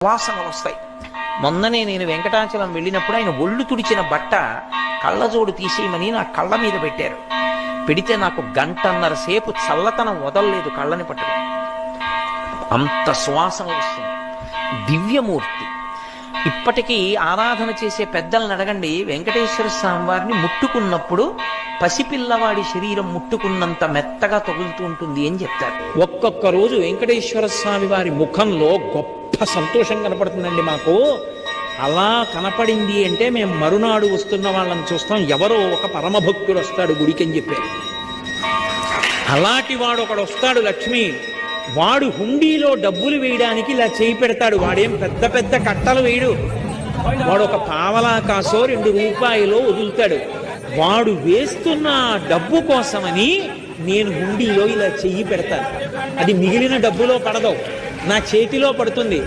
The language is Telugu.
వాసనలు వస్తాయి. మొన్ననే నేను వెంకటాచలం వెళ్ళినప్పుడు ఆయన ఒళ్ళు తుడిచిన బట్ట కళ్ళజోడు తీసేయమని నా కళ్ళ మీద పెట్టారు. పెడితే నాకు గంటన్నర సేపు చల్లతనం వదలలేదు కళ్ళని పట్టుకుని. అంత సువాసన వస్తుంది. దివ్యమూర్తి. ఇప్పటికీ ఆరాధన చేసే పెద్దలను అడగండి, వెంకటేశ్వర స్వామి వారిని ముట్టుకున్నప్పుడు పసిపిల్లవాడి శరీరం ముట్టుకున్నంత మెత్తగా తగులుతూ ఉంటుంది అని చెప్తారు. ఒక్కొక్క రోజు వెంకటేశ్వర స్వామి వారి ముఖంలో గొప్ప సంతోషం కనపడుతుందండి మాకు. అలా కనపడింది అంటే మేము మరునాడు వస్తున్న వాళ్ళని చూస్తాం, ఎవరో ఒక పరమభక్తుడు వస్తాడు గుడికి అని చెప్పారు. అలాంటి వాడు ఒకడు వస్తాడు, లక్ష్మి. వాడు హుండీలో డబ్బులు వేయడానికి ఇలా చేయి పెడతాడు. వాడేం పెద్ద పెద్ద కట్టలు వేయడు. వాడు ఒక పావలా కాసో 2 రూపాయలు వదులుతాడు. వాడు వేస్తున్న డబ్బు కోసమని నేను హుండీలో ఇలా చెయ్యి పెడతాను. అది మిగిలిన డబ్బులో పడదు, నా చేతిలో పడుతుంది.